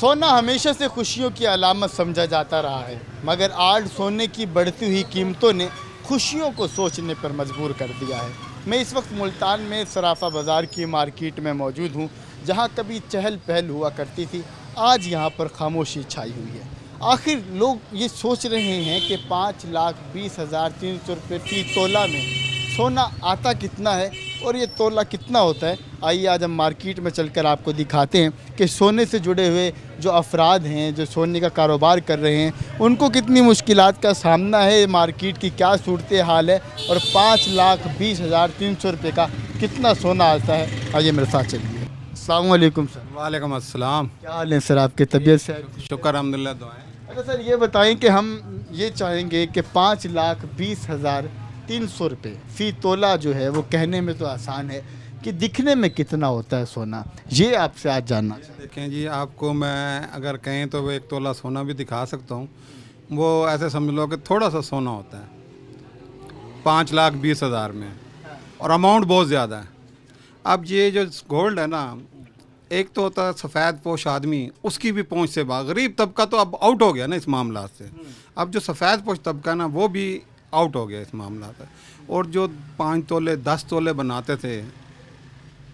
सोना हमेशा से खुशियों की अलामत समझा जाता रहा है, मगर आज सोने की बढ़ती हुई कीमतों ने खुशियों को सोचने पर मजबूर कर दिया है। मैं इस वक्त मुल्तान में सराफा बाज़ार की मार्केट में मौजूद हूँ, जहाँ कभी चहल पहल हुआ करती थी, आज यहाँ पर खामोशी छाई हुई है। आखिर लोग ये सोच रहे हैं कि 5,20,300 रुपये फ़ी तोला में सोना आता कितना है और ये तोला कितना होता है। आइए आज हम मार्केट में चलकर आपको दिखाते हैं कि सोने से जुड़े हुए जो अफराद हैं, जो सोने का कारोबार कर रहे हैं, उनको कितनी मुश्किलात का सामना है, मार्केट की क्या सूरत हाल है और 5,20,300 रुपये का कितना सोना आता है। आइए मेरे साथ चलिए। अस्सलाम वालेकुम सर। वालेकुम अस्सलाम। क्या हाल है सर आपके? तबीयत से? शुक्र अल्हम्दुलिल्लाह, दुआएं। अच्छा सर, ये बताएं कि हम ये चाहेंगे कि 5,20,300 रुपये फ़ी तोला जो है वो कहने में तो आसान है कि दिखने में कितना होता है सोना, ये आपसे आज जानना चाहते हैं। देखें जी, आपको मैं अगर कहें तो वो 1 तोला सोना भी दिखा सकता हूँ। वो ऐसे समझ लो कि थोड़ा सा सोना होता है 5,20,000 में, और अमाउंट बहुत ज़्यादा है। अब ये जो गोल्ड है ना, एक तो होता है सफ़ेद पोश आदमी, उसकी भी पहुंच से बाहर, गरीब तबका तो अब आउट हो गया ना इस मामला से। अब जो सफ़ेद पोश तबका ना, वो भी आउट हो गया इस मामला से। और जो 5 तोले 10 तोले बनाते थे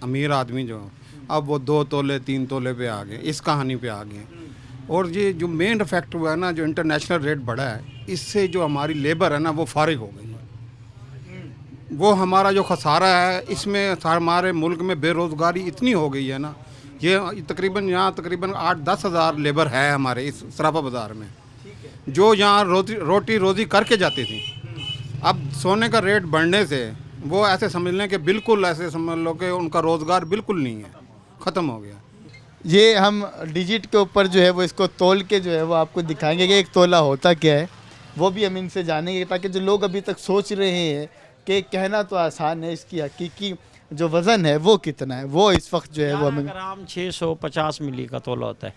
अमीर आदमी, जो अब वो 2 तोले 3 तोले पे आ गए, इस कहानी पे आ गए। और ये जो मेन इफेक्ट हुआ है ना, जो इंटरनेशनल रेट बढ़ा है, इससे जो हमारी लेबर है ना वो फारिग हो गई है। वो हमारा जो खसारा है, इसमें हमारे मुल्क में बेरोज़गारी इतनी हो गई है ना, ये तकरीबन यहाँ तकरीबन 8-10 हज़ार लेबर है हमारे इस सराफा बाज़ार में, जो यहाँ रोटी रोज़ी करके जाती थी। अब सोने का रेट बढ़ने से वो ऐसे समझ लें कि बिल्कुल ऐसे समझ लो कि उनका रोज़गार बिल्कुल नहीं है, ख़त्म हो गया। ये हम डिजिट के ऊपर जो है वो इसको तोल के जो है वो आपको दिखाएंगे कि एक तोला होता क्या है, वो भी हम इनसे जानेंगे, ताकि जो लोग अभी तक सोच रहे हैं कि कहना तो आसान है, इसकी हकीकी जो वज़न है वो कितना है, वो इस वक्त जो है वो हमें 11 ग्राम 650 मिली का तोला होता है।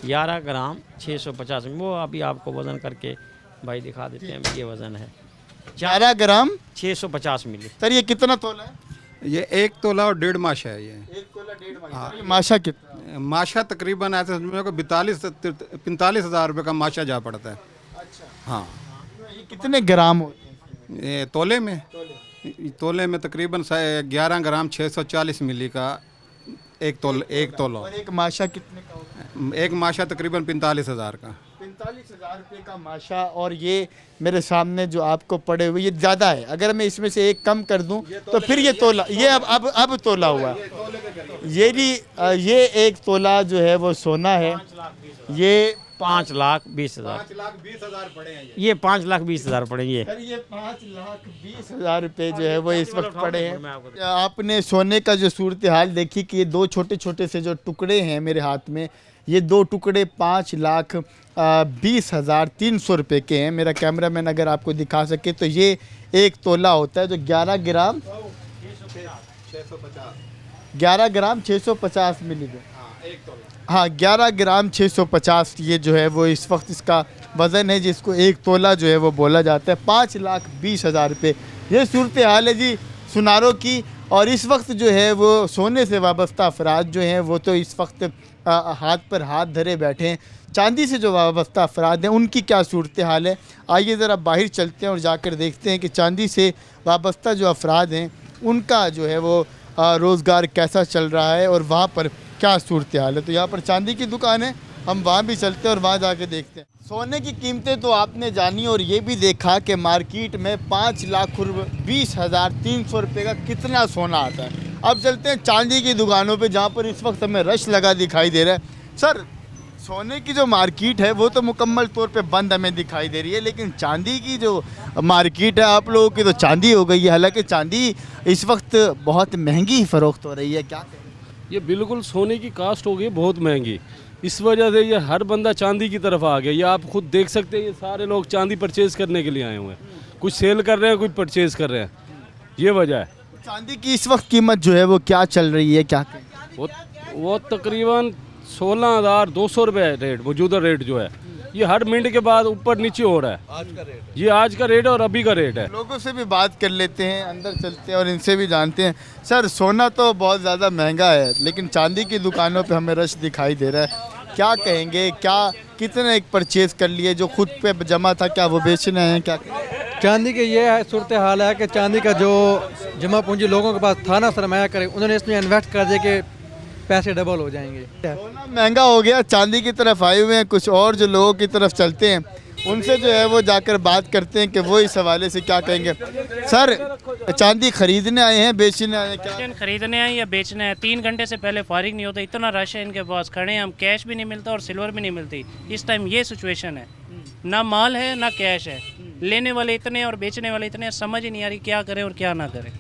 11 ग्राम 650 मिली, वो अभी आपको वज़न करके भाई दिखा देते हैं। ये वज़न है 11 ग्राम 650 मिली। सर ये कितना तोला है? ये 1 तोला और 1.5 माशा है। ये 1 तोला 1.5 माशा। ये माशा कितना? माशा तकरीबन ऐसे समझो कि 45 हज़ार रुपये का माशा जा पड़ता है। अच्छा, हाँ, ये कितने ग्राम होते हैं? ये तोले में तकरीबन 11 ग्राम 640 मिली का एक तोला। और एक माशा कितने का होता है? एक माशा तकरीबन 45 हज़ार का। 45,000 रुपये का माशा। और ये मेरे सामने जो आपको पड़े हुए ये ज़्यादा है, अगर मैं इसमें से एक कम कर दूं तो फिर ये तोला, ये अब तोला हुआ। ये 1 तोला जो है वो सोना है, ये 5,20,000 पड़े हैं। ये 5,20,000 पड़े। ये 5,20,000 रुपये जो है वो इस वक्त पड़े हैं। आपने सोने का जो सूरत हाल देखी कि ये 2 छोटे छोटे से जो टुकड़े हैं मेरे हाथ में, ये 2 टुकड़े 5,20,300 रुपये के हैं। मेरा कैमरामैन अगर आपको दिखा सके तो ये 1 तोला होता है, जो 11 ग्राम 650 मिली। हाँ, 11 ग्राम 650 ये जो है वो इस वक्त इसका वज़न है, जिसको 1 तोला जो है वो बोला जाता है। 5,20,000 रुपये ये सूरत हाल है जी सुनारों की। और इस वक्त जो है वो सोने से वाबस्ता अफराद जो हैं वो तो इस वक्त हाथ पर हाथ धरे बैठे हैं। चांदी से जो वाबस्ता अफराद हैं उनकी क्या सूरत हाल है, आइए ज़रा बाहर चलते हैं और जाकर देखते हैं कि चांदी से वाबस्ता जो अफराद हैं उनका जो है वो रोज़गार कैसा चल रहा है और वहाँ पर क्या सूरत हाल है। तो यहाँ पर चांदी की दुकान है, हम वहाँ भी चलते हैं और वहाँ जाके देखते हैं। सोने की कीमतें तो आपने जानी और ये भी देखा कि मार्केट में 5,20,300 रुपये का कितना सोना आता है। अब चलते हैं चांदी की दुकानों पे, जहाँ पर इस वक्त हमें रश लगा दिखाई दे रहा है। सर, सोने की जो मार्केट है वो तो मुकम्मल तौर पे बंद हमें दिखाई दे रही है, लेकिन चांदी की जो मार्केट है आप लोगों की तो चांदी हो गई है। हालांकि चांदी इस वक्त बहुत महंगी फ़रोख्त हो रही है, क्या कहें? ये बिल्कुल सोने की कास्ट हो गई बहुत महंगी, इस वजह से ये हर बंदा चांदी की तरफ आ गया। ये आप खुद देख सकते हैं, ये सारे लोग चांदी परचेज़ करने के लिए आए हुए हैं। कुछ सेल कर रहे हैं, कुछ परचेज़ कर रहे हैं, ये वजह है। चांदी की इस वक्त कीमत जो है वो क्या चल रही है, क्या कहें? वो तकरीबन 16,200 रुपये रेट, मौजूदा रेट जो है, ये हर मिनट के बाद ऊपर नीचे हो रहा है। ये आज का रेट है और अभी का रेट है। लोगों से भी बात कर लेते हैं, अंदर चलते हैं और इनसे भी जानते हैं। सर, सोना तो बहुत ज़्यादा महंगा है, लेकिन चांदी की दुकानों पे हमें रश दिखाई दे रहा है, क्या कहेंगे, क्या कितने एक परचेज कर लिए जो खुद पे जमा था, क्या वो बेचने हैं, क्या चांदी की ये है सूरत हाल है कि चांदी का जो जमा पूंजी लोगों के पास था ना सरमाया करे, उन्होंने इसमें इन्वेस्ट कर दिया कि पैसे डबल हो जाएंगे। सोना महंगा हो गया, चांदी की तरफ आए हुए हैं कुछ और जो लोगों की तरफ चलते हैं, उनसे जो है वो जाकर बात करते हैं कि वो इस हवाले से क्या कहेंगे। सर, चांदी खरीदने आए हैं, बेचने आए हैं, क्या चांदी खरीदने हैं या बेचने हैं? 3 घंटे से पहले फारिग नहीं होता, इतना रश है इनके पास, खड़े हैं हम, कैश भी नहीं मिलता और सिल्वर भी नहीं मिलती। इस टाइम ये सिचुएशन है, ना माल है ना कैश है, लेने वाले इतने और बेचने वाले इतने, समझ ही नहीं आ रही क्या करें और क्या ना करें।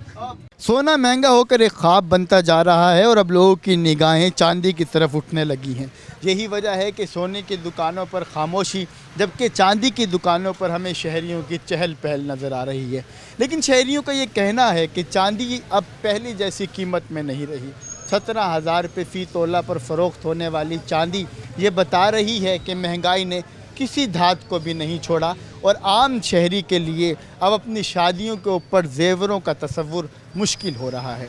सोना महंगा होकर एक ख्वाब बनता जा रहा है और अब लोगों की निगाहें चांदी की तरफ उठने लगी हैं। यही वजह है कि सोने की दुकानों पर खामोशी, जबकि चांदी की दुकानों पर हमें शहरियों की चहल पहल नज़र आ रही है। लेकिन शहरियों का ये कहना है कि चांदी अब पहली जैसी कीमत में नहीं रही। 17,000 रुपये फ़ी तोला पर फ़रोख्त होने वाली चांदी ये बता रही है कि महंगाई ने किसी धात को भी नहीं छोड़ा और आम शहरी के लिए अब अपनी शादियों के ऊपर जेवरों का तसव्वुर मुश्किल हो रहा है।